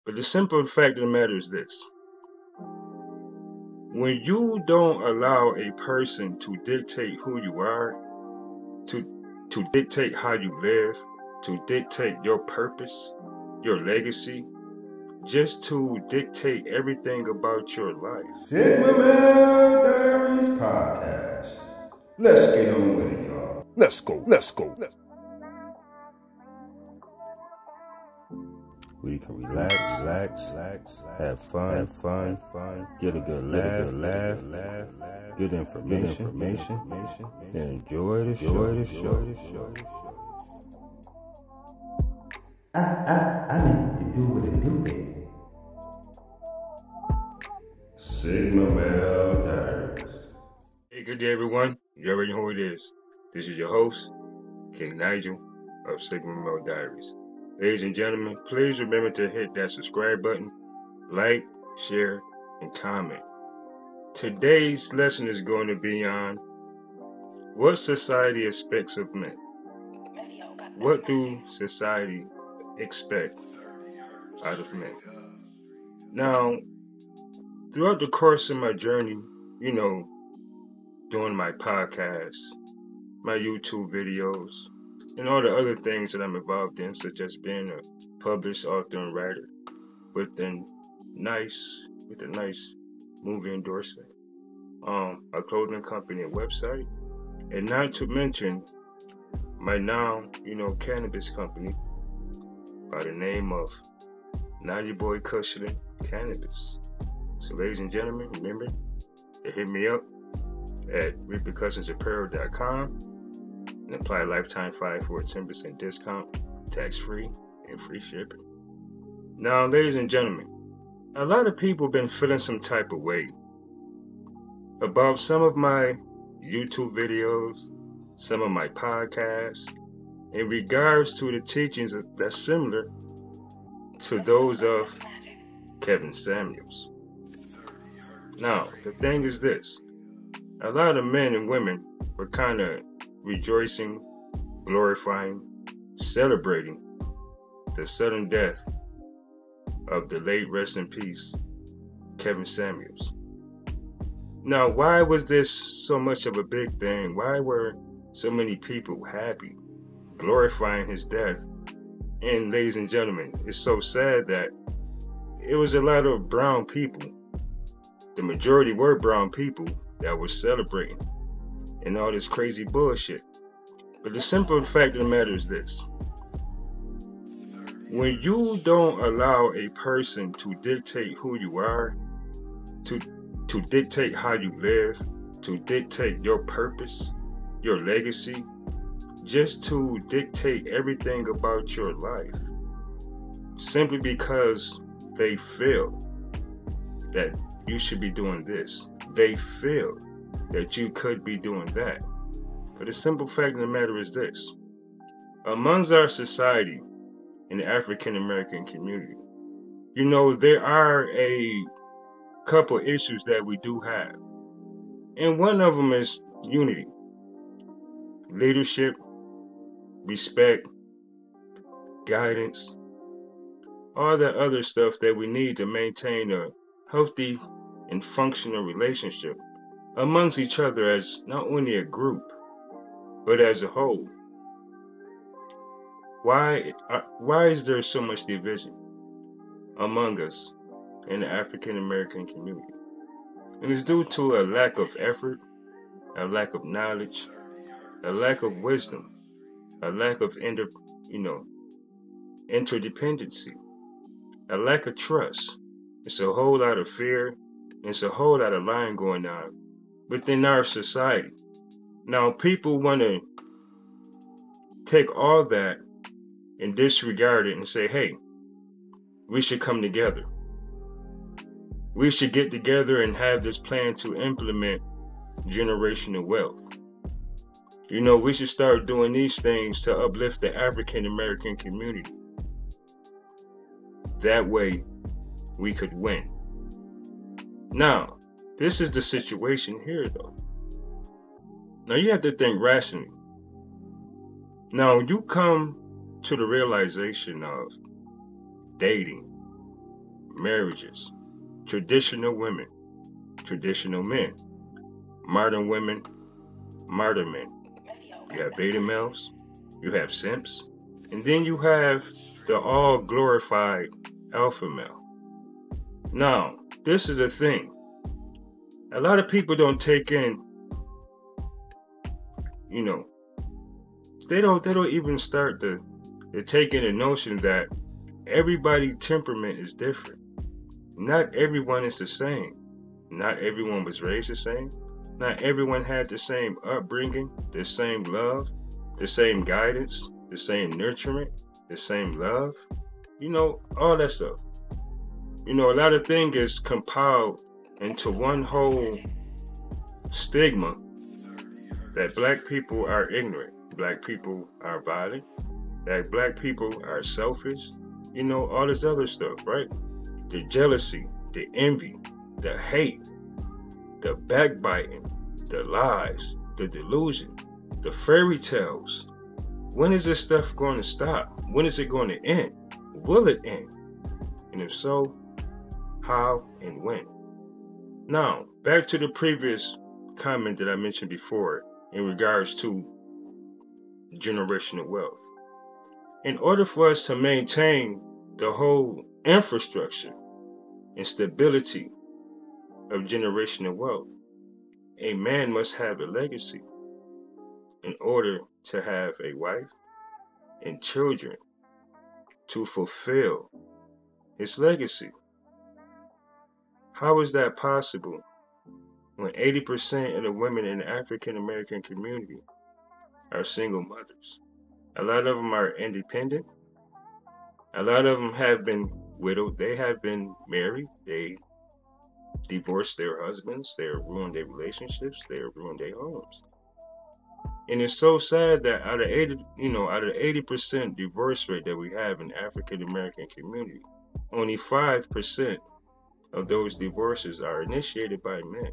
But the simple fact of the matter is this. When you don't allow a person to dictate who you are, to dictate how you live, to dictate your purpose, your legacy, just to dictate everything about your life. Samuels Diaries Podcast. Let's get on with it, y'all. Let's go. We can relax, have fun, get a good laugh, get information, and enjoy the show. I meant to do what it do, baby. Sigma Male Diaries. Hey, good day, everyone. You already know who it is. This is your host, King Nigel of Sigma Male Diaries. Ladies and gentlemen, please remember to hit that subscribe button, like, share, and comment. Today's lesson is going to be on what society expects of men. What do society expect out of men? Now, throughout the course of my journey, doing my podcast, my YouTube videos, and all the other things that I'm involved in, such as being a published author and writer with a nice movie endorsement, a clothing company and website, and not to mention my now, cannabis company by the name of Naughty Boy Cushioning Cannabis. So, ladies and gentlemen, remember to hit me up at repercussionsapparel.com and apply a lifetime 5 for a 10% discount, tax-free, and free shipping. Now, ladies and gentlemen, a lot of people have been feeling some type of way about some of my YouTube videos, some of my podcasts, in regards to the teachings that's similar to those of Kevin Samuels. Now, the thing is this. A lot of men and women were kind of rejoicing, glorifying, celebrating the sudden death of the late, rest in peace, Kevin Samuels. Now, why was this so much of a big thing? Why were so many people happy, glorifying his death? And ladies and gentlemen, it's so sad that it was a lot of brown people. The majority were brown people that were celebrating and all this crazy bullshit. But the simple fact of the matter is this. When you don't allow a person to dictate who you are, to dictate how you live, to dictate your purpose, your legacy, just to dictate everything about your life, simply because they feel that you should be doing this, they feel that you could be doing that. But the simple fact of the matter is this. Amongst our society, in the African American community, there are a couple issues that we do have. And one of them is unity, leadership, respect, guidance, all that other stuff that we need to maintain a healthy and functional relationship amongst each other as not only a group, but as a whole. Why is there so much division among us in the African American community? And it's due to a lack of effort, a lack of knowledge, a lack of wisdom, a lack of interdependency, a lack of trust. It's a whole lot of fear. It's a whole lot of lying going on within our society. Now, people want to take all that and disregard it and say, hey, we should come together. We should get together and have this plan to implement generational wealth. We should start doing these things to uplift the African American community. That way, we could win. Now, this is the situation here, though. Now, you have to think rationally. Now, you come to the realization of dating, marriages, traditional women, traditional men, modern women, modern men. You have beta males, you have simps, and then you have the all glorified alpha male. Now, this is a thing. A lot of people don't take in, you know, they don't even start to take in the notion that everybody's temperament is different. Not everyone is the same. Not everyone was raised the same. Not everyone had the same upbringing, the same love, the same guidance, the same nurturement, the same love. All that stuff. A lot of things is compiled into one whole stigma that black people are ignorant, black people are violent, that black people are selfish, all this other stuff, right? The jealousy, the envy, the hate, the backbiting, the lies, the delusion, the fairy tales. When is this stuff going to stop? When is it going to end? Will it end? And if so, how and when? Now, back to the previous comment that I mentioned before in regards to generational wealth. In order for us to maintain the whole infrastructure and stability of generational wealth, a man must have a legacy in order to have a wife and children to fulfill his legacy. How is that possible when 80% of the women in the African American community are single mothers? A lot of them are independent. A lot of them have been widowed. They have been married. They divorced their husbands. They have ruined their relationships. They have ruined their homes. And it's so sad that out of the 80% divorce rate that we have in the African American community, only 5% of those divorces are initiated by men.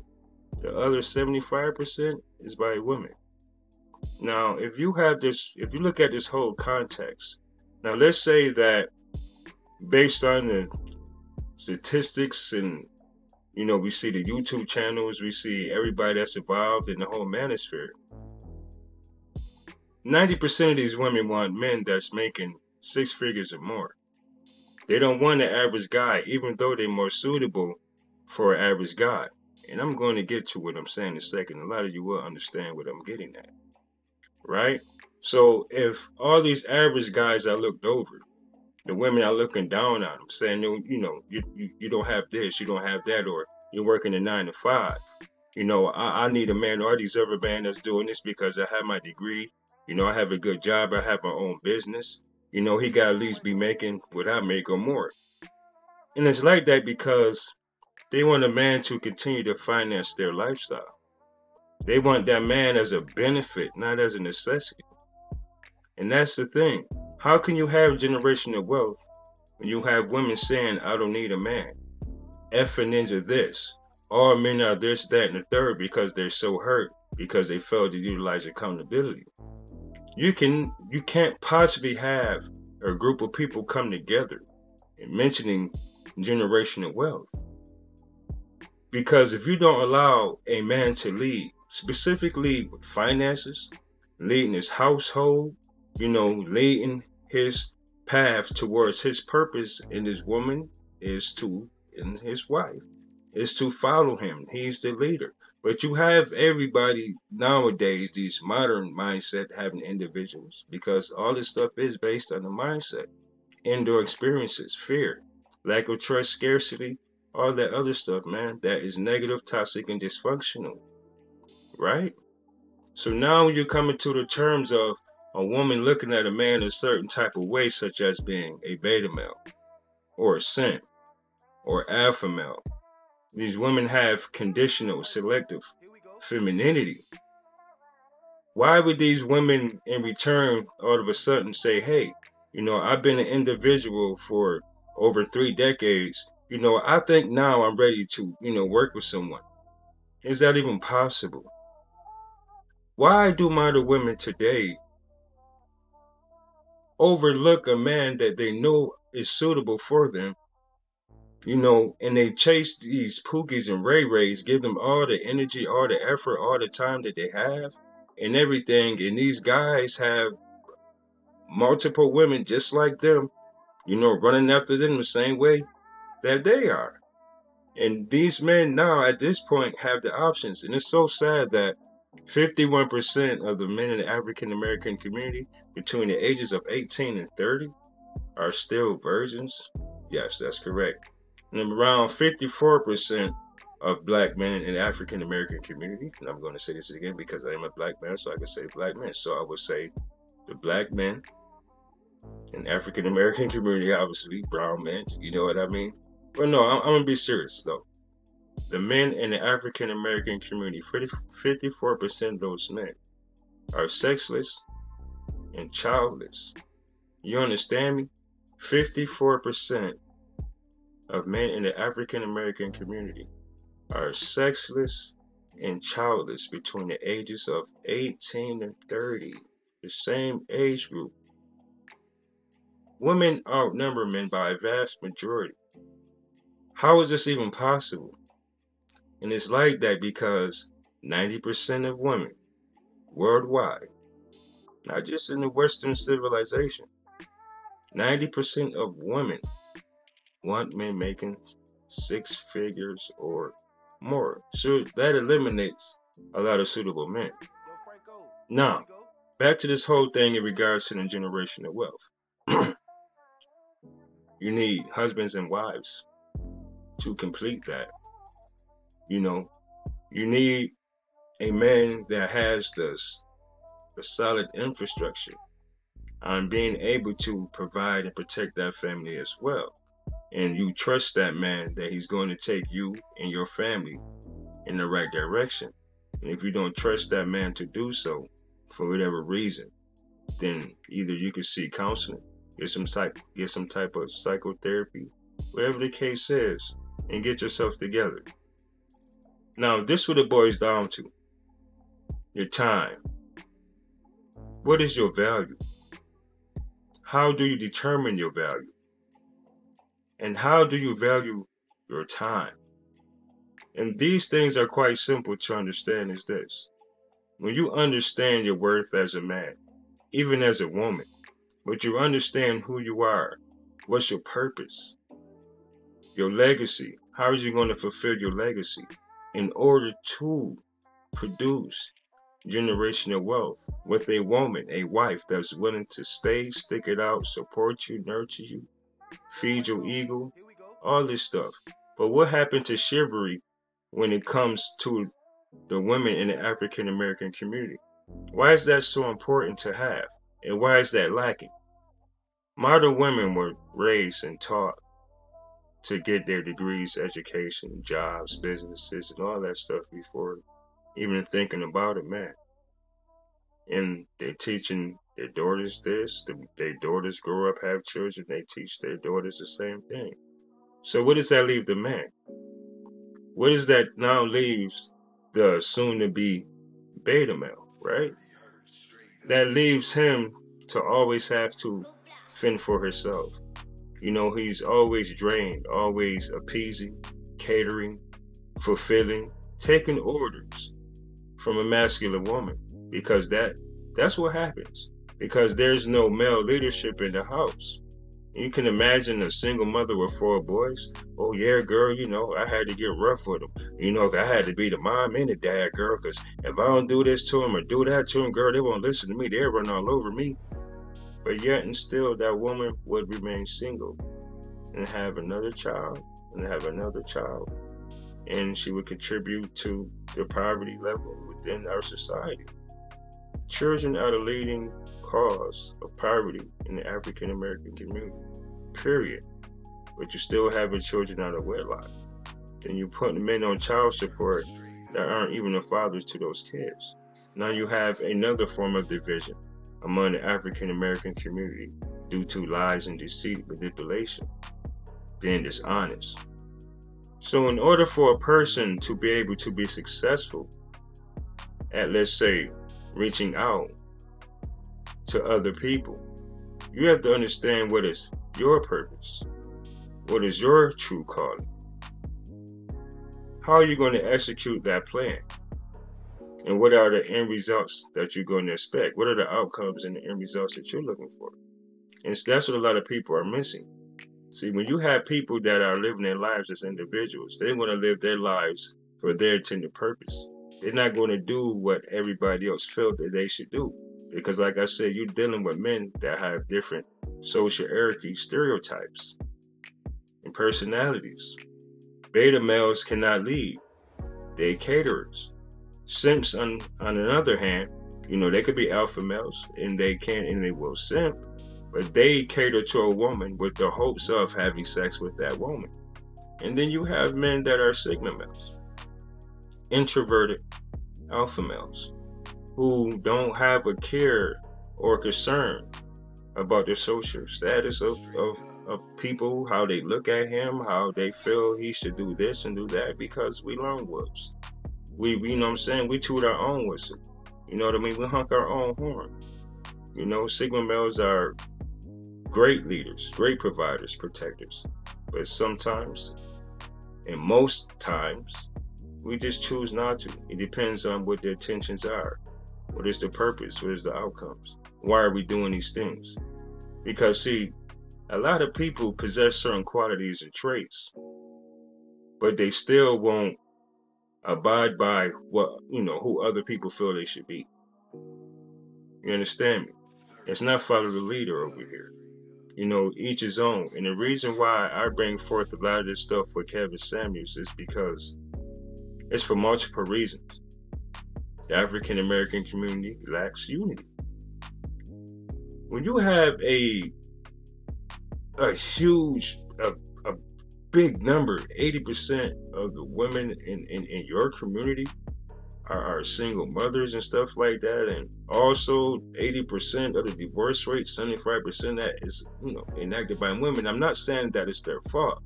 The other 75% is by women. Now, if you look at this whole context, now let's say that based on the statistics and, we see the YouTube channels, we see everybody that's involved in the whole manosphere, 90% of these women want men that's making 6 figures or more. They don't want the average guy, even though they're more suitable for an average guy. And I'm going to get to what I'm saying in a second. A lot of you will understand what I'm getting at. Right? So if all these average guys are looked over, the women are looking down on them, saying, you don't have this, you don't have that, or you're working a 9 to 5. I need a man, or these other men that's doing this because I have my degree. I have a good job, I have my own business. He got to at least be making what I make or more. And it's like that because they want a man to continue to finance their lifestyle. They want that man as a benefit, not as a necessity. And that's the thing. How can you have generational wealth when you have women saying, I don't need a man? F and ninja this. All men are this, that, and the third because they're so hurt because they failed to utilize accountability. You can't possibly have a group of people come together and mentioning generational wealth. Because if you don't allow a man to lead, specifically with finances, leading his household, leading his path towards his purpose in his woman and his wife is to follow him. He's the leader. But you have everybody nowadays, these modern mindset having individuals, because all this stuff is based on the mindset. Indoor experiences, fear, lack of trust, scarcity, all that other stuff, man, that is negative, toxic, and dysfunctional, right? So now when you're coming to the terms of a woman looking at a man a certain type of way, such as being a beta male, or a simp, or alpha male, these women have conditional, selective femininity. Why would these women in return all of a sudden say, hey, I've been an individual for over 3 decades. I think now I'm ready to, work with someone. Is that even possible? Why do modern women today overlook a man that they know is suitable for them And they chase these Pookies and Ray Rays, give them all the energy, all the effort, all the time that they have and everything. And these guys have multiple women just like them, running after them the same way that they are. And these men now at this point have the options. And it's so sad that 51% of the men in the African American community between the ages of 18 and 30 are still virgins. Yes, that's correct. And around 54% of black men in the African American community, and I'm going to say this again because I am a black man, so I can say black men. So I would say the black men in the African American community, obviously brown men, you know what I mean? But no, I'm going to be serious though. The men in the African American community, 54% of those men are sexless and childless. You understand me? 54% of men in the African American community are sexless and childless between the ages of 18 and 30, the same age group. Women outnumber men by a vast majority. How is this even possible? And it's like that because 90% of women worldwide, not just in the Western civilization, 90% of women want men making 6 figures or more. So that eliminates a lot of suitable men. Now, back to this whole thing in regards to the generational wealth. You need husbands and wives to complete that. You need a man that has the solid infrastructure on being able to provide and protect that family as well. And you trust that man that he's going to take you and your family in the right direction. And if you don't trust that man to do so, for whatever reason, then either you can seek counseling, get some type of psychotherapy, whatever the case is, and get yourself together. Now, this is what it boils down to. Your time. What is your value? How do you determine your value? And how do you value your time? And these things are quite simple to understand is this. When you understand your worth as a man, even as a woman, but you understand who you are, what's your purpose, your legacy, how are you going to fulfill your legacy in order to produce generational wealth with a woman, a wife that's willing to stay, stick it out, support you, nurture you, feed your ego, all this stuff. But what happened to chivalry when it comes to the women in the African American community? Why is that so important to have? And why is that lacking? Modern women were raised and taught to get their degrees, education, jobs, businesses, and all that stuff before even thinking about a man. And they're teaching their daughters this. Their daughters grow up, have children. They teach their daughters the same thing. So what does that leave the man? What does that now leaves the soon-to-be beta male, right? That leaves him to always have to fend for himself. He's always drained, always appeasing, catering, fulfilling, taking orders from a masculine woman, because that's what happens, because there's no male leadership in the house. You can imagine a single mother with 4 boys. Oh yeah, girl, I had to get rough with them. I had to be the mom and the dad, girl, because if I don't do this to them or do that to them, girl, they won't listen to me. They'll run all over me. But yet and still, that woman would remain single and have another child and have another child. And she would contribute to the poverty level within our society. Children are the leading cause of poverty in the African American community, period. But you're still having children out of wedlock. Then you put men on child support that aren't even the fathers to those kids. Now you have another form of division among the African American community due to lies and deceit, manipulation, being dishonest. So in order for a person to be able to be successful at, let's say, reaching out to other people, you have to understand what is your purpose, What is your true calling? How are you going to execute that plan? And what are the end results that you're going to expect? What are the outcomes and the end results that you're looking for? And that's what a lot of people are missing. See, when you have people that are living their lives as individuals, they want to live their lives for their intended purpose. They're not going to do what everybody else felt that they should do. Because like I said, you're dealing with men that have different social hierarchy stereotypes and personalities. Beta males cannot lead. They caterers. Simps, on the other hand, they could be alpha males and they can and they will simp, but they cater to a woman with the hopes of having sex with that woman. And then you have men that are sigma males, introverted alpha males, who don't have a care or concern about the social status of people, how they look at him, how they feel he should do this and do that, because we lone wolves. We we toot our own whistle. You know what I mean? We honk our own horn. Sigma males are great leaders, great providers, protectors. But sometimes, and most times, we just choose not to. It depends on what their intentions are. What is the purpose? What is the outcomes? Why are we doing these things? Because see, a lot of people possess certain qualities and traits, but they still won't abide by who other people feel they should be. You understand me? It's not follow the leader over here. Each his own. And the reason why I bring forth a lot of this stuff with Kevin Samuels is because it's for multiple reasons. The African American community lacks unity. When you have a huge, a big number, 80% of the women in your community are single mothers and stuff like that, and also 80% of the divorce rate, 75% that is enacted by women. I'm not saying that it's their fault.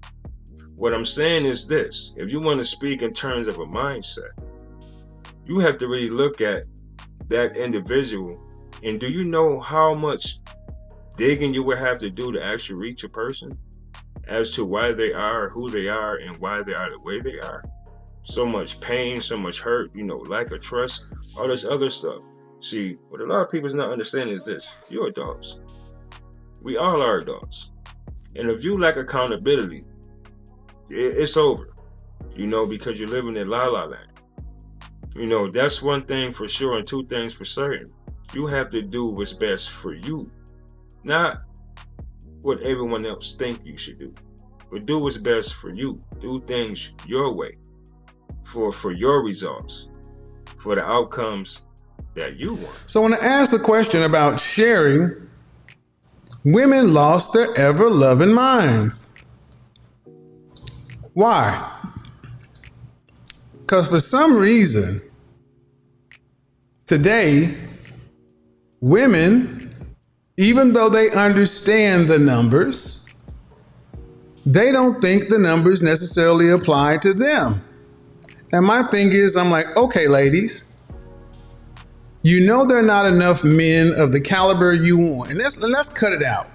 What I'm saying is this: if you want to speak in terms of a mindset, you have to really look at that individual, and do you know how much digging you would have to do to actually reach a person as to why they are who they are and why they are the way they are? So much pain, so much hurt, lack of trust, all this other stuff. See, what a lot of people is not understanding is this: you're adults. We all are adults. And if you lack accountability, it's over, because you're living in la la land. That's one thing for sure, and two things for certain. You have to do what's best for you, not what everyone else think you should do, but do what's best for you. Do things your way, for your results, for the outcomes that you want. So when I asked the question about sharing, women lost their ever-loving minds. Why? Because for some reason, today, women, even though they understand the numbers, they don't think the numbers necessarily apply to them. And my thing is, I'm like, okay, ladies, there are not enough men of the caliber you want. And let's cut it out.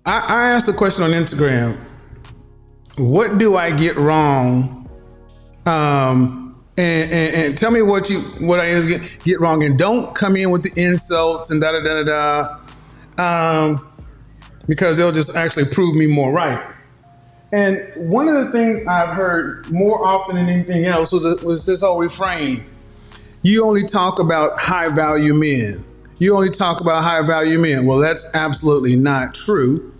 I asked a question on Instagram: what do I get wrong? And tell me what I get wrong, and don't come in with the insults and because they'll just actually prove me more right. And one of the things I've heard more often than anything else was this whole refrain: you only talk about high value men. You only talk about high value men. Well, that's absolutely not true.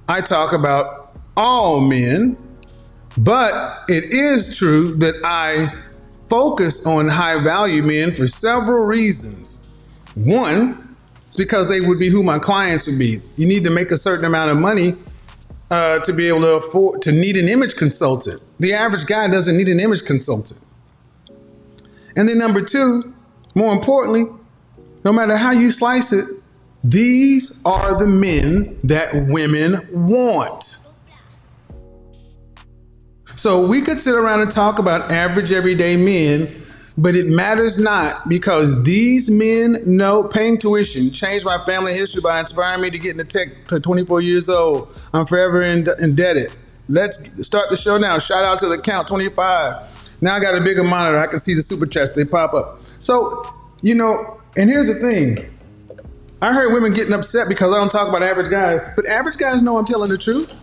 I talk about all men, but it is true that I focus on high value men for several reasons. One, it's because they would be who my clients would be. You need to make a certain amount of money to be able to afford to need an image consultant. The average guy doesn't need an image consultant. And then number two, more importantly, no matter how you slice it, these are the men that women want. So we could sit around and talk about average everyday men But it matters not, because these men know paying tuition changed my family history by inspiring me to get into tech to 24 years old. I'm forever indebted. Let's start the show now. Shout out to the count 25. Now I got a bigger monitor. I can see the super chats. They pop up. So, and here's the thing. I heard women getting upset because I don't talk about average guys, but average guys know I'm telling the truth.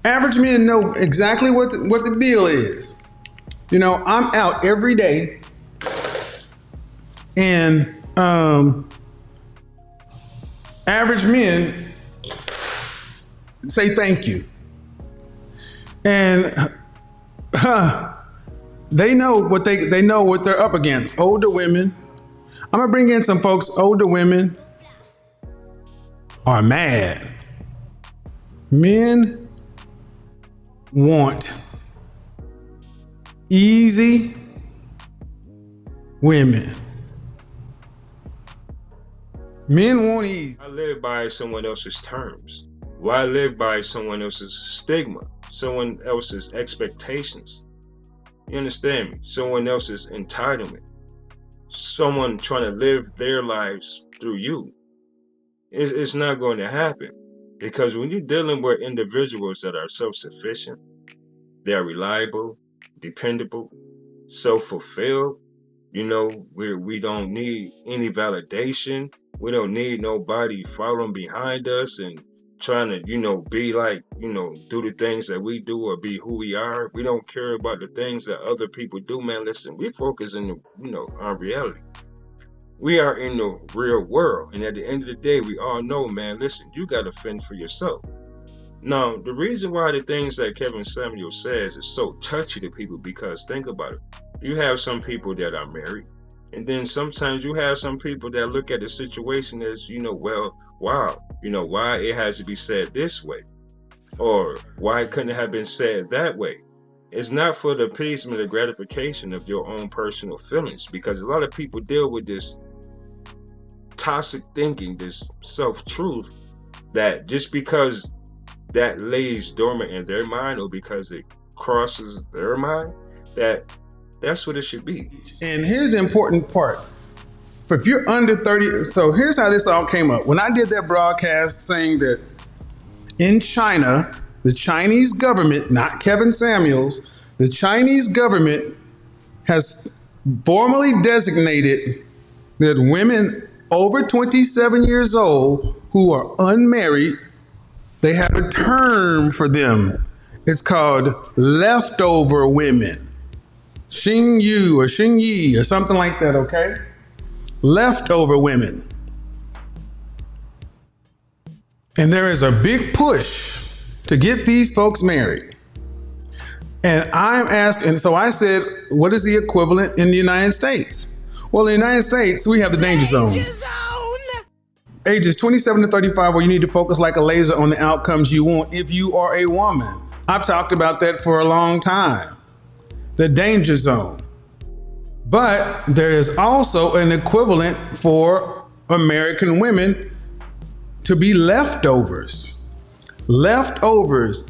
Average men know exactly what the deal is. I'm out every day, and average men say thank you. And they know what they're up against. Older women. I'm gonna bring in some folks. Older women are mad. Men want easy women. Men want easy. I live by someone else's terms. Why live by someone else's stigma, someone else's expectations? You understand me? Someone else's entitlement. Someone trying to live their lives through you. It's not going to happen. Because when you're dealing with individuals that are self-sufficient, they are reliable, dependable, self-fulfilled, we don't need any validation. We don't need nobody following behind us and trying to, be like, do the things that we do or be who we are. We don't care about the things that other people do, man. Listen, we focus on reality. We are in the real world. And at the end of the day, we all know, man, listen, you got to fend for yourself. Now, the reason why the things that Kevin Samuels says is so touchy to people, because think about it. You have some people that are married, and then sometimes you have some people that look at the situation as, wow, why it has to be said this way, or why couldn't it have been said that way? It's not for the appeasement or gratification of your own personal feelings, because a lot of people deal with this toxic thinking, this self-truth, that just because that lays dormant in their mind, or because it crosses their mind, that's what it should be. And here's the important part. If you're under 30, so here's how this all came up. When I did that broadcast saying that in China, the Chinese government, not Kevin Samuels, the Chinese government has formally designated that women over 27 years old who are unmarried, they have a term for them. It's called leftover women. Xing Yu or Xing Yi or something like that, okay? Leftover women. And there is a big push to get these folks married. And I'm asking, so I said, what is the equivalent in the United States? Well, in the United States, we have the danger zone. Ages 27 to 35, where you need to focus like a laser on the outcomes you want if you are a woman. I've talked about that for a long time. The danger zone. But there is also an equivalent for American women to be leftovers. Leftovers.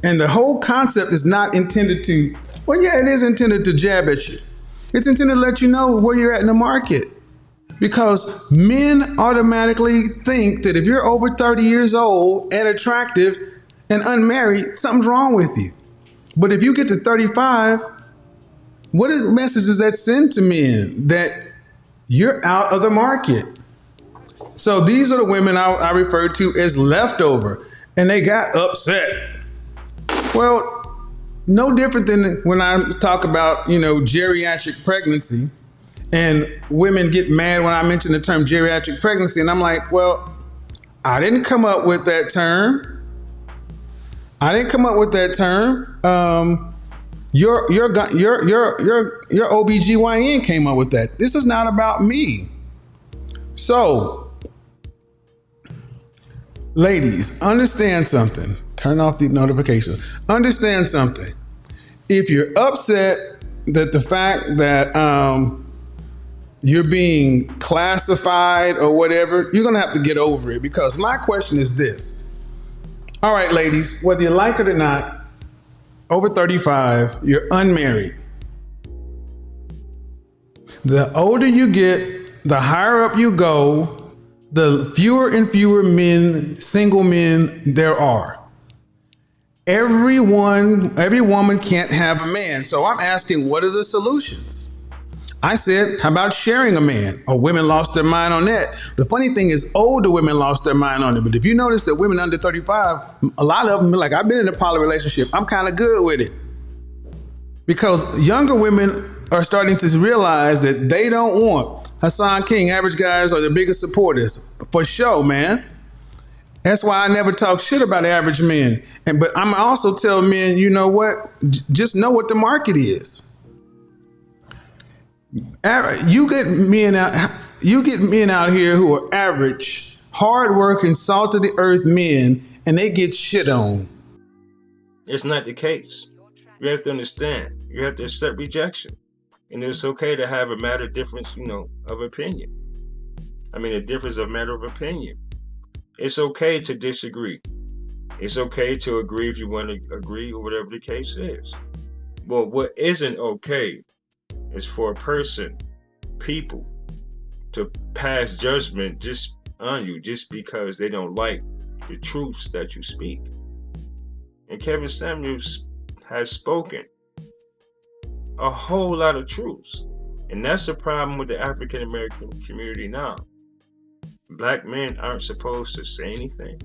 And the whole concept is not intended to, well, yeah, it is intended to jab at you. It's intended to let you know where you're at in the market. Because men automatically think that if you're over 30 years old and attractive and unmarried, something's wrong with you. But if you get to 35, what message does that send to men? That you're out of the market. So these are the women I refer to as leftover, and they got upset. Well, no different than when I talk about, geriatric pregnancy, and women get mad when I mention the term geriatric pregnancy, and I'm like, well, I didn't come up with that term. Your OBGYN came up with that. This is not about me. So, ladies, understand something. Turn off the notifications. Understand something. If you're upset that the fact that you're being classified or whatever, you're going to have to get over it, because my question is this. All right, ladies, whether you like it or not, over 35, you're unmarried. The older you get, the higher up you go, the fewer and fewer single men there are. Every woman can't have a man. So I'm asking, what are the solutions? I said, how about sharing a man? Or women lost their mind on that. The funny thing is, older women lost their mind on it. But if you notice that women under 35, a lot of them are like, I've been in a poly relationship. I'm kind of good with it. Because younger women are starting to realize that they don't want Hassan King. Average guys are the biggest supporters. For sure, man. That's why I never talk shit about average men. But I'm also tell men, you know what? Just know what the market is. You get men out here who are average, hard-working, salt of the earth men, and they get shit on. It's not the case. You have to understand. You have to accept rejection. And it's okay to have a matter of difference, of opinion. A difference of matter of opinion. It's okay to disagree. It's okay to agree if you want to agree or whatever the case is. But what isn't okay is for a person, people, to pass judgment just on you just because they don't like the truths that you speak. And Kevin Samuels has spoken a whole lot of truths. And that's the problem with the African American community now. Black men aren't supposed to say anything.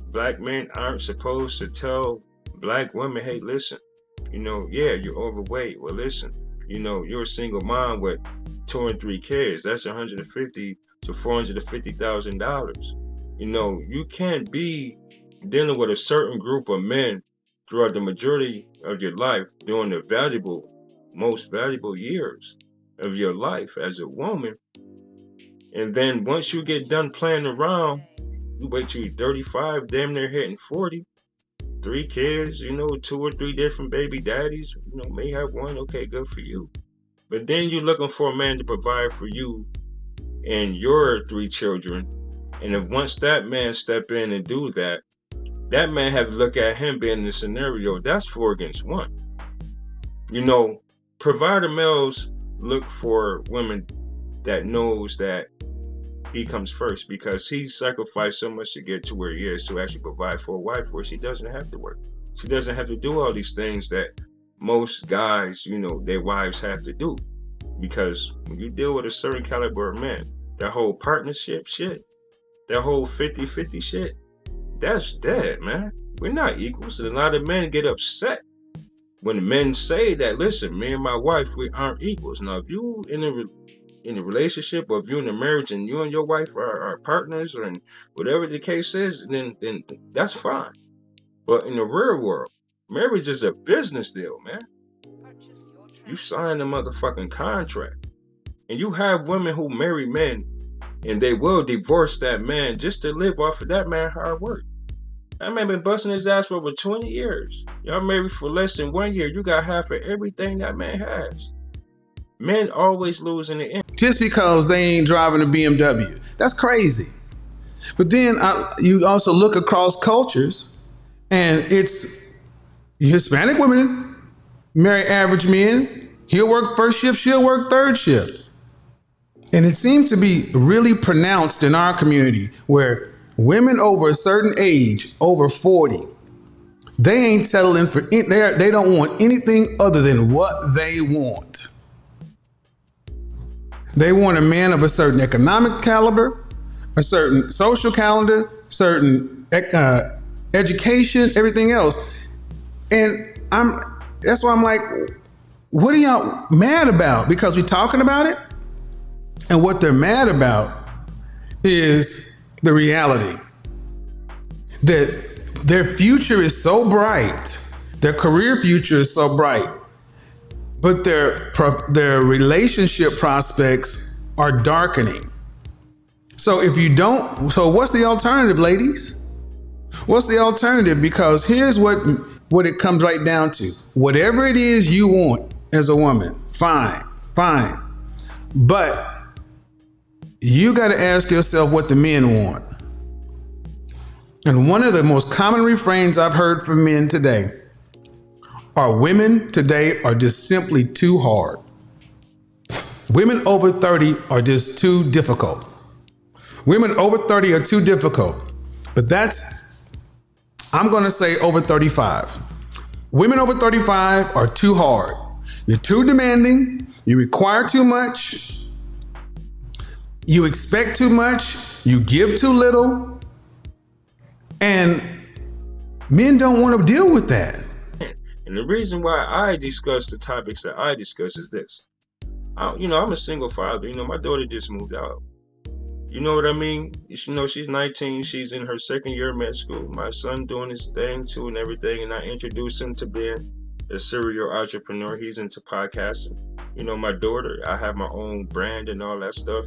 Black men aren't supposed to tell black women, hey, listen, you're overweight. Well, listen, you're a single mom with 2 and 3 kids. That's $150,000 to $450,000. You can't be dealing with a certain group of men throughout the majority of your life during the most valuable years of your life as a woman. And then once you get done playing around, you wait till you're 35, damn near hitting 40, 3 kids, 2 or 3 different baby daddies, may have one, okay, good for you. But then you're looking for a man to provide for you and your 3 children. And if once that man step in and do that, that man have to look at him being in the scenario, that's 4 against 1. Provider males look for women that knows that he comes first because he sacrificed so much to get to where he is to actually provide for a wife where she doesn't have to work. She doesn't have to do all these things that most guys, their wives have to do. Because when you deal with a certain caliber of man, that whole partnership shit, that whole 50-50 shit, that's dead, man. We're not equals. And a lot of men get upset when men say that, listen, me and my wife, we aren't equals. Now, if you in a relationship, or if you're in a marriage and you and your wife are partners, or whatever the case is, then that's fine. But in the real world, marriage is a business deal, man. You sign a motherfucking contract. And you have women who marry men and they will divorce that man just to live off of that man hard work. That man been busting his ass for over 20 years. Y'all married for less than 1 year. You got half of everything that man has. Men always lose in the end. Just because they ain't driving a BMW. That's crazy. But then you also look across cultures, and it's Hispanic women marry average men. He'll work first shift, she'll work third shift. And it seems to be really pronounced in our community where women over a certain age, over 40, they ain't settling for they don't want anything other than what they want. They want a man of a certain economic caliber, a certain social calendar, certain education, everything else. And that's why I'm like, what are y'all mad about? Because we're talking about it. And what they're mad about is the reality that their future is so bright, their career future is so bright, but their relationship prospects are darkening. So what's the alternative, ladies? What's the alternative? Because here's what it comes right down to. Whatever it is you want as a woman, fine. But you got to ask yourself what the men want. And one of the most common refrains I've heard from men today are women today are just simply too hard. Women over 30 are just too difficult. Women over 30 are too difficult. But I'm going to say over 35. Women over 35 are too hard. You're too demanding. You require too much. You expect too much. You give too little. And men don't want to deal with that. And the reason why I discuss the topics that I discuss is this. I'm a single father. My daughter just moved out. You know what I mean? She's 19. She's in her second year of med school. My son doing his thing too and everything. And I introduced him to being a serial entrepreneur. He's into podcasting. My daughter, I have my own brand and all that stuff,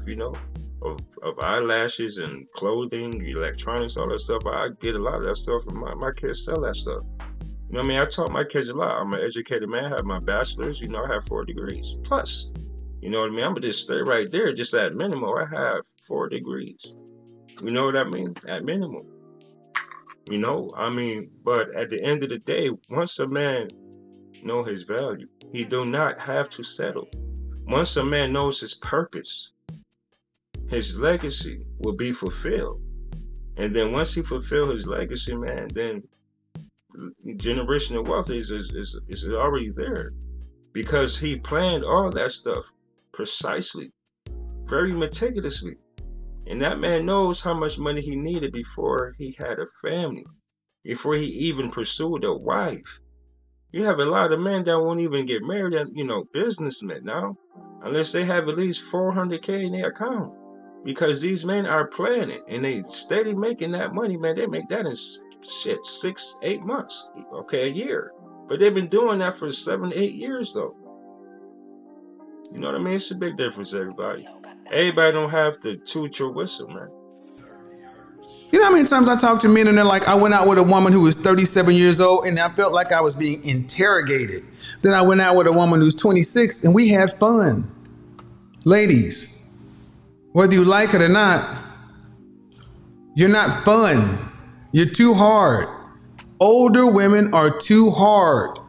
of eyelashes and clothing, electronics, all that stuff. I get a lot of that stuff from my kids sell that stuff. I taught my kids a lot. I'm an educated man. I have my bachelor's. I have 4 degrees plus. I'm gonna just stay right there. Just at minimum, I have 4 degrees. You know what I mean? At minimum. But at the end of the day, once a man know his value, he do not have to settle. Once a man knows his purpose, his legacy will be fulfilled. And then once he fulfill his legacy, man, then generational wealth is already there, because he planned all that stuff precisely, very meticulously. And that man knows how much money he needed before he had a family, before he even pursued a wife. You have a lot of men that won't even get married, and businessmen now, unless they have at least $400K in their account, because these men are planning and they steady making that money, man. They make that in 6-8 months, okay, a year. But they've been doing that for 7-8 years though. You know what I mean? It's a big difference, everybody. Everybody don't have to toot your whistle, man. You know how many times I talk to men and they're like, I went out with a woman who was 37 years old and I felt like I was being interrogated. Then I went out with a woman who's 26 and we had fun. Ladies, whether you like it or not, you're not fun. You're too hard. Older women are too hard.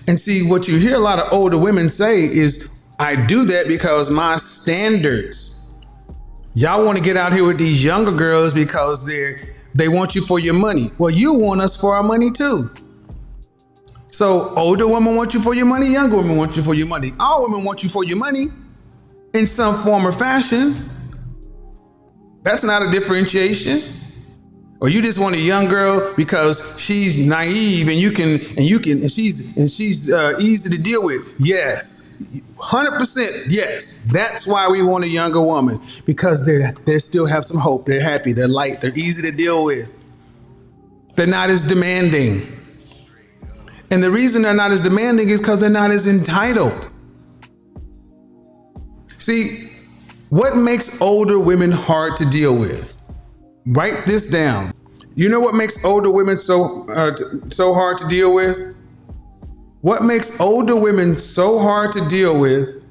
And see, what you hear a lot of older women say is, I do that because my standards. Y'all want to get out here with these younger girls because they want you for your money. Well, you want us for our money too. So older women want you for your money, younger women want you for your money. All women want you for your money in some form or fashion. That's not a differentiation. Or you just want a young girl because she's naive and she's easy to deal with. Yes, 100% yes. That's why we want a younger woman, because they still have some hope. They're happy. They're light. They're easy to deal with. They're not as demanding. And the reason they're not as demanding is because they're not as entitled. See, what makes older women hard to deal with? Write this down. You know what makes older women so hard to deal with? What makes older women so hard to deal with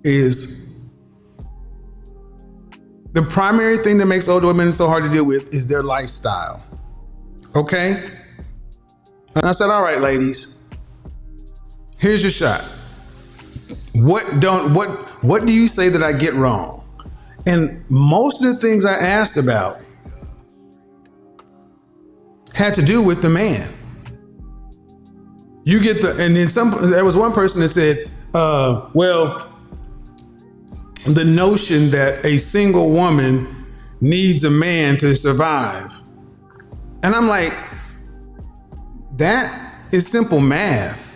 is the primary thing that makes older women so hard to deal with is their lifestyle. Okay? And I said, all right, ladies, here's your shot. What do you say that I get wrong? And most of the things I asked about had to do with the man. You get and then there was one person that said, well, the notion that a single woman needs a man to survive. And I'm like, that is simple math.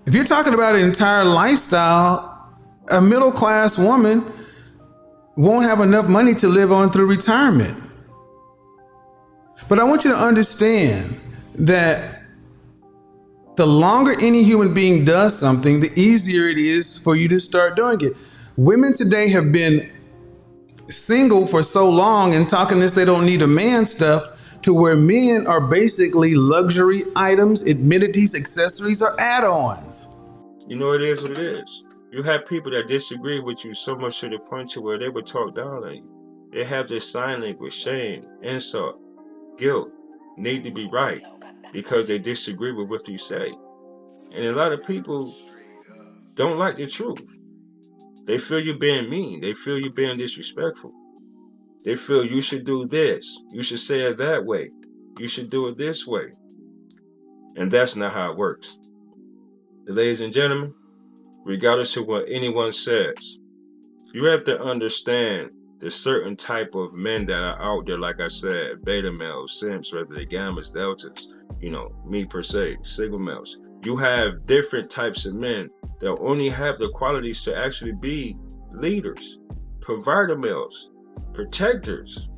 If you're talking about an entire lifestyle, a middle-class woman won't have enough money to live on through retirement. But I want you to understand that the longer any human being does something, the easier it is for you to start doing it. Women today have been single for so long and talking this they don't need a man stuff, to where men are basically luxury items, amenities, accessories, or add-ons. You know, it is what it is. You have people that disagree with you so much to the point to where they would talk down on you. They have this sign language, shame, insult, guilt, need to be right, because they disagree with what you say. And a lot of people don't like the truth. They feel you being mean. They feel you being disrespectful. They feel you should do this. You should say it that way. You should do it this way. And that's not how it works. Ladies and gentlemen, regardless of what anyone says, you have to understand there's certain type of men that are out there, like I said, beta males, simps, whether they're gammas, deltas, me per se, single males. You have different types of men that only have the qualities to actually be leaders, provider males, protectors.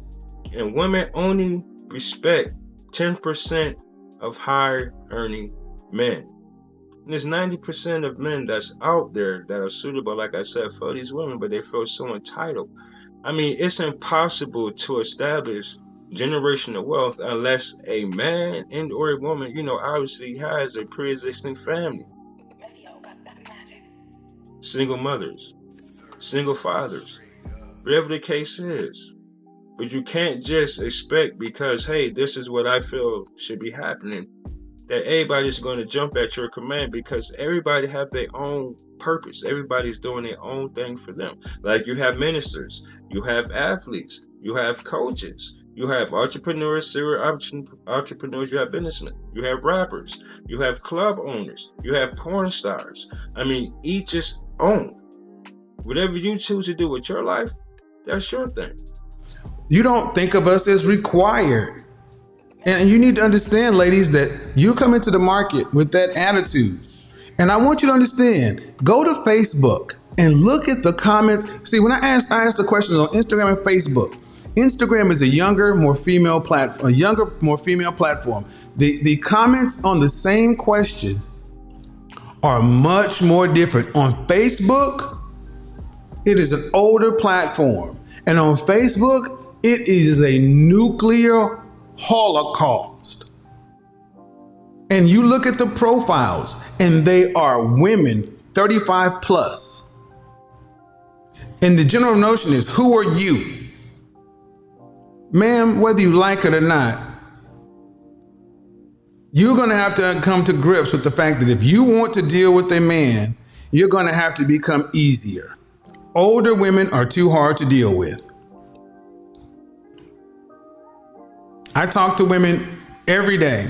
And women only respect 10% of higher earning men. And there's 90% of men that's out there that are suitable, like I said, for these women, but they feel so entitled. I mean, it's impossible to establish generational wealth unless a man and or a woman, obviously has a pre-existing family. Single mothers, single fathers, whatever the case is. But you can't just expect because, hey, this is what I feel should be happening, that everybody's going to jump at your command, because everybody have their own purpose. Everybody's doing their own thing for them. Like you have ministers, you have athletes, you have coaches, you have entrepreneurs, serial entrepreneurs, you have businessmen, you have rappers, you have club owners, you have porn stars. I mean, each is own. Whatever you choose to do with your life, that's your thing. You don't think of us as required. And you need to understand, ladies, that you come into the market with that attitude. And I want you to understand, go to Facebook and look at the comments. See, when I asked the questions on Instagram and Facebook. Instagram is a younger, more female platform. The comments on the same question are much more different. On Facebook, it is an older platform. And on Facebook, it is a nuclear holocaust. And you look at the profiles and they are women 35 plus. And the general notion is, who are you? Ma'am, whether you like it or not, you're going to have to come to grips with the fact that if you want to deal with a man, you're going to have to become easier. Older women are too hard to deal with. I talk to women every day.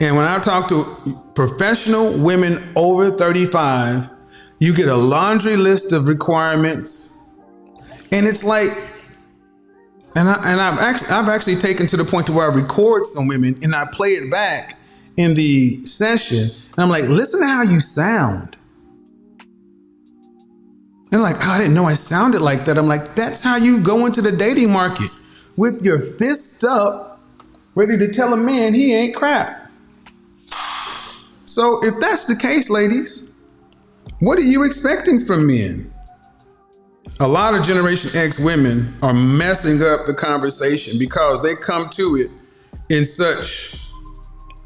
And when I talk to professional women over 35, you get a laundry list of requirements. And it's like, I've actually taken to the point to where I record some women and I play it back in the session. And I'm like, listen to how you sound. And like, oh, I didn't know I sounded like that. I'm like, that's how you go into the dating market, with your fists up, ready to tell a man he ain't crap. So if that's the case, ladies, what are you expecting from men? A lot of Generation X women are messing up the conversation because they come to it in such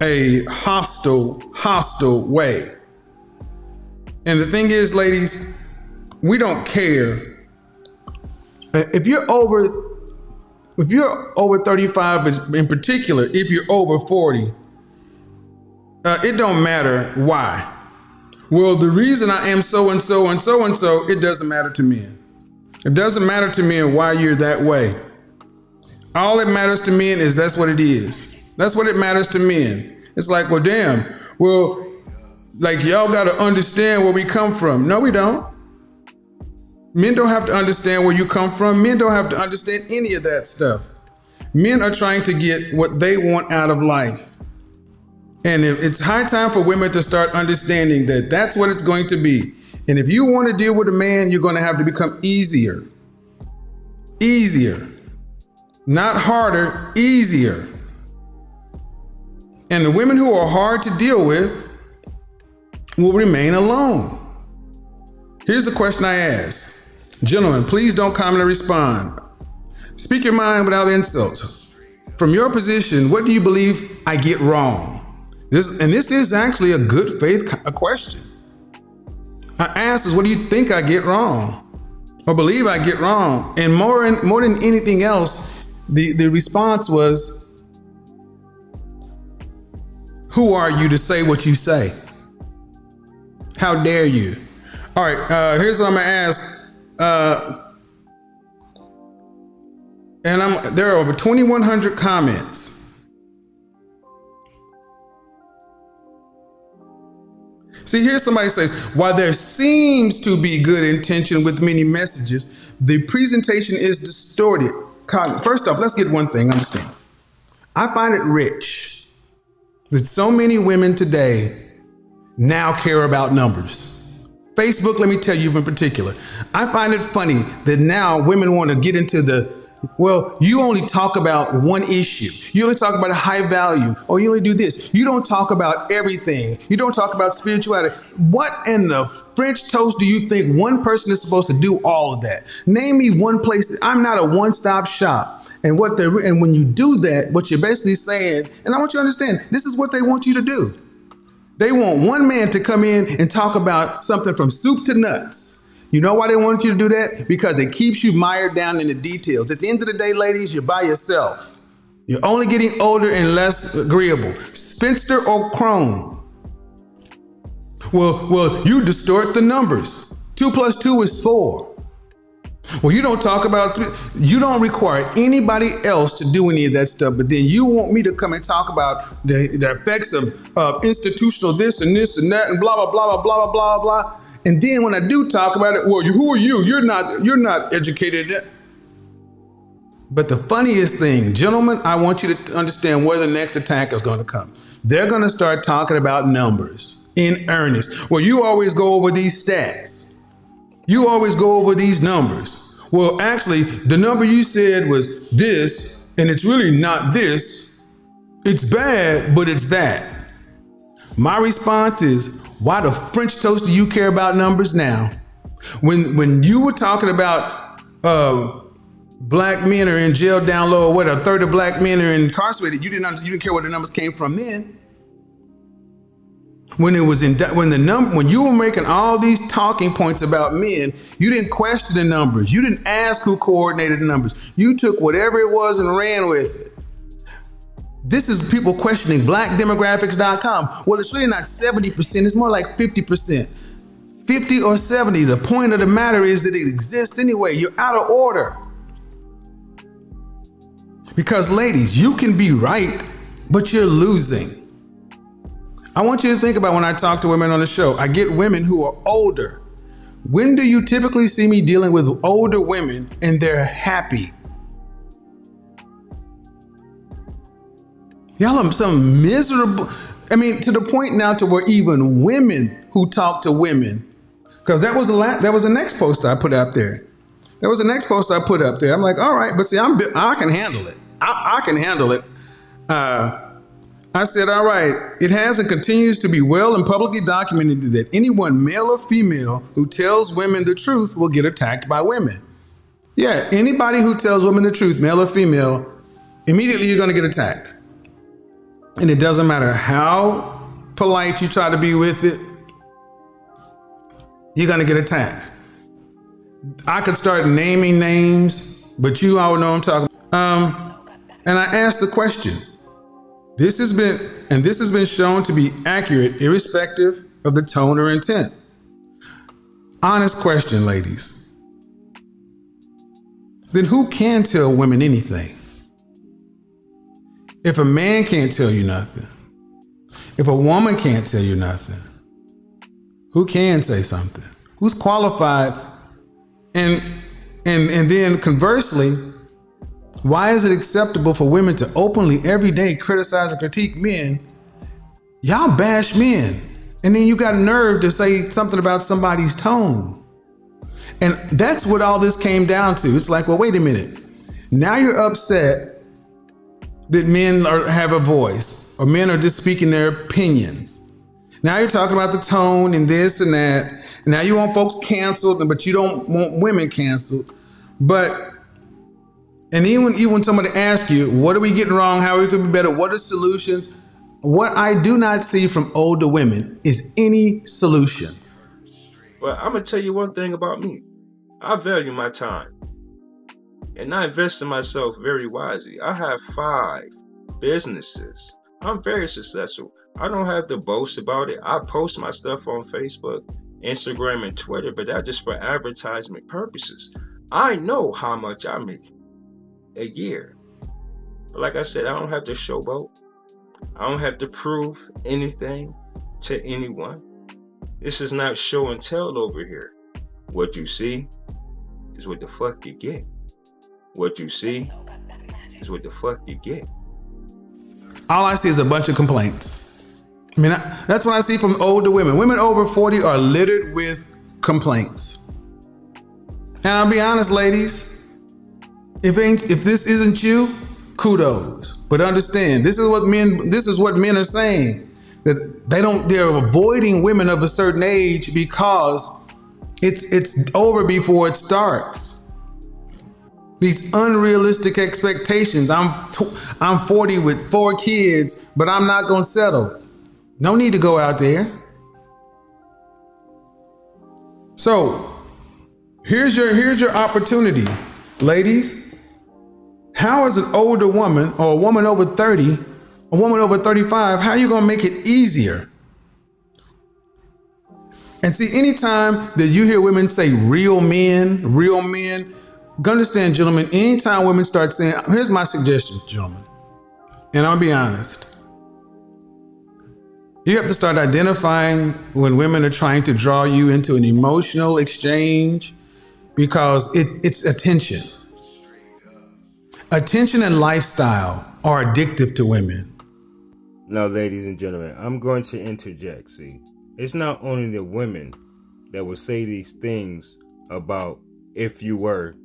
a hostile way. And the thing is, ladies, we don't care. If you're over 35, in particular, if you're over 40, it don't matter why. Well, the reason I am so and so and so and so, it doesn't matter to men. It doesn't matter to men why you're that way. All that matters to men is that's what it is. That's what it matters to men. It's like, well, damn, well, like y'all got to understand where we come from. No, we don't. Men don't have to understand where you come from. Men don't have to understand any of that stuff. Men are trying to get what they want out of life. And it's high time for women to start understanding that that's what it's going to be. And if you want to deal with a man, you're going to have to become easier. Easier. Not harder, easier. And the women who are hard to deal with will remain alone. Here's the question I ask. Gentlemen, please don't comment or respond. Speak your mind without insults. From your position, what do you believe I get wrong? This is actually a good faith question. I ask is, what do you think I get wrong or believe I get wrong? And more than anything else, the response was, who are you to say what you say? How dare you? All right, here's what I'm gonna ask. There are over 2,100 comments. See, here's somebody says, while there seems to be good intention with many messages, the presentation is distorted. First off, let's get one thing, understand. I find it rich that so many women today now care about numbers. Facebook, let me tell you in particular, I find it funny that now women want to get into well, you only talk about one issue. You only talk about a high value, or you only do this. You don't talk about everything. You don't talk about spirituality. What in the French toast do you think one person is supposed to do all of that? Name me one place. I'm not a one-stop shop. And when you do that, what you're basically saying, and I want you to understand, this is what they want you to do. They want one man to come in and talk about something from soup to nuts. You know why they want you to do that? Because it keeps you mired down in the details. At the end of the day, ladies, you're by yourself. You're only getting older and less agreeable. Spinster or crone. Well, you distort the numbers. 2 + 2 is 4. Well, you don't talk about, you don't require anybody else to do any of that stuff, but then you want me to come and talk about the effects of institutional this and that and blah, blah, blah, blah, blah, blah, blah. And then when I do talk about it, well, who are you? You're not educated. But the funniest thing, gentlemen, I want you to understand where the next attack is going to come. They're going to start talking about numbers in earnest. Well, you always go over these stats. You always go over these numbers. Well, actually, the number you said was this, and it's really not this. It's bad, but it's that. My response is, why the French toast do you care about numbers now? When you were talking about black men are in jail down low, or what, a third of black men are incarcerated, you didn't care where the numbers came from then. When you were making all these talking points about men, you didn't question the numbers. You didn't ask who coordinated the numbers. You took whatever it was and ran with it. This is people questioning blackdemographics.com. Well, it's really not 70%. It's more like 50%. 50 or 70. The point of the matter is that it exists anyway. You're out of order. Because ladies, you can be right, but you're losing. I want you to think about when I talk to women on the show, I get women who are older. When do you typically see me dealing with older women and they're happy? Y'all are some miserable, to the point now to where even women who talk to women, because that was the next post I put up there. I'm like, all right, but see, I can handle it. I can handle it. I said, all right, it has and continues to be well and publicly documented that anyone, male or female, who tells women the truth will get attacked by women. Yeah, anybody who tells women the truth, male or female, immediately you're going to get attacked. And it doesn't matter how polite you try to be with it, you're going to get attacked. I could start naming names, but you all know what I'm talking about. And I asked the question. This has been shown to be accurate, irrespective of the tone or intent. Honest question, ladies. Then who can tell women anything? If a man can't tell you nothing, if a woman can't tell you nothing, who can say something? Who's qualified? And then conversely, why is it acceptable for women to openly every day criticize and critique men? Y'all bash men. And then you got nerve to say something about somebody's tone. And that's what all this came down to. It's like, well, wait a minute. Now you're upset that men have a voice, or men are just speaking their opinions. Now you're talking about the tone and this and that. Now you want folks canceled, but you don't want women canceled. And even when somebody asks you, what are we getting wrong? How we could be better? What are solutions? What I do not see from older women is any solutions. But I'm going to tell you one thing about me. I value my time. And I invest in myself very wisely. I have 5 businesses. I'm very successful. I don't have to boast about it. I post my stuff on Facebook Instagram and Twitter, but that's just for advertisement purposes. I know how much I make a year. But like I said, I don't have to showboat. I don't have to prove anything to anyone. This is not show and tell over here. What you see is what the fuck you get. What you see is what the fuck you get. All I see is a bunch of complaints. I mean, that's what I see from older women. Women over 40 are littered with complaints. And I'll be honest, ladies, if this isn't you, kudos. But understand, this is what men are saying. That they're avoiding women of a certain age because it's over before it starts. These unrealistic expectations. I'm 40 with 4 kids, but I'm not gonna settle. No need to go out there. So here's your opportunity, ladies. How is an older woman or a woman over 30, a woman over 35, how are you gonna make it easier? And see, anytime that you hear women say real men, understand, gentlemen, anytime women start saying, here's my suggestion, gentlemen, and I'll be honest. You have to start identifying when women are trying to draw you into an emotional exchange because it's attention. Attention and lifestyle are addictive to women. Now, ladies and gentlemen, I'm going to interject. See, it's not only the women that will say these things about if you were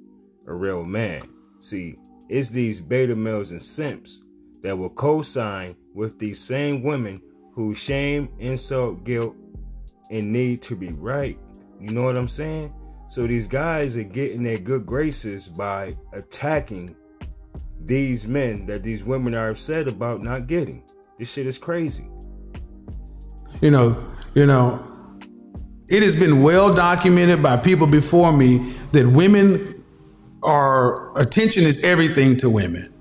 a real man. See, it's these beta males and simps that will co-sign with these same women who shame, insult, guilt, and need to be right. You know what I'm saying? So these guys are getting their good graces by attacking these men that these women are upset about not getting. This shit is crazy. You know, it has been well documented by people before me that attention is everything to women.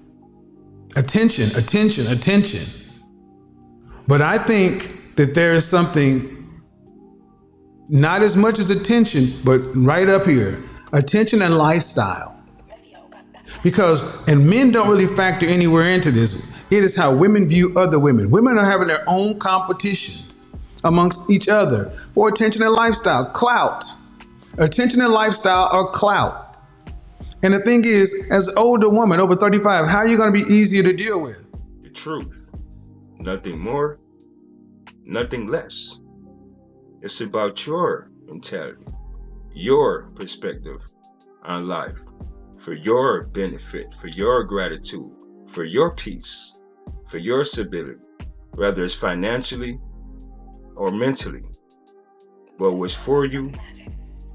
Attention. But I think that there is something, not as much as attention, but right up here, attention and lifestyle. And men don't really factor anywhere into this. It is how women view other women. Women are having their own competitions amongst each other for attention and lifestyle, clout. Attention and lifestyle are clout. And the thing is, as an older woman, over 35, how are you going to be easier to deal with? The truth. Nothing more, nothing less. It's about your mentality, your perspective on life, for your benefit, for your gratitude, for your peace, for your stability, whether it's financially or mentally. But what's for you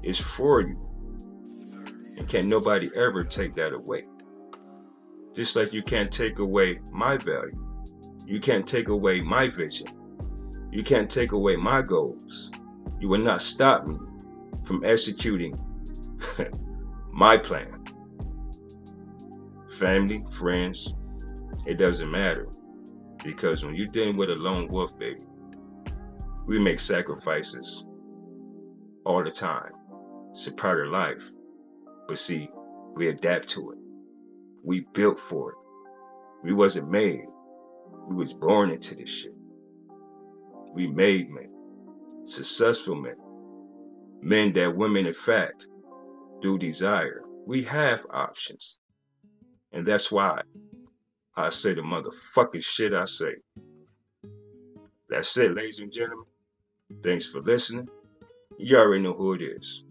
is for you. And can't nobody ever take that away. Just like you can't take away my value. You can't take away my vision. You can't take away my goals. You will not stop me from executing my plan. Family, friends, it doesn't matter. Because when you're dealing with a lone wolf, baby, we make sacrifices all the time. It's a part of life. But see, we adapt to it. We built for it. We wasn't made. We was born into this shit. We made men. Successful men. Men that women, in fact, do desire. We have options. And that's why I say the motherfucking shit I say. That's it, ladies and gentlemen. Thanks for listening. You already know who it is.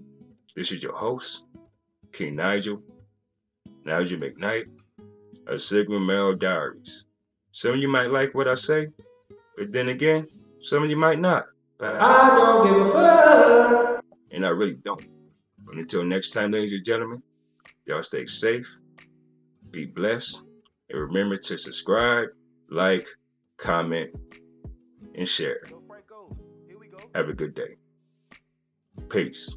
This is your host, King Nigel McKnight, of Sigma Male Diaries. Some of you might like what I say, but then again, some of you might not. But I don't give a fuck. And I really don't. But until next time, ladies and gentlemen, y'all stay safe, be blessed, and remember to subscribe, like, comment, and share. Have a good day. Peace.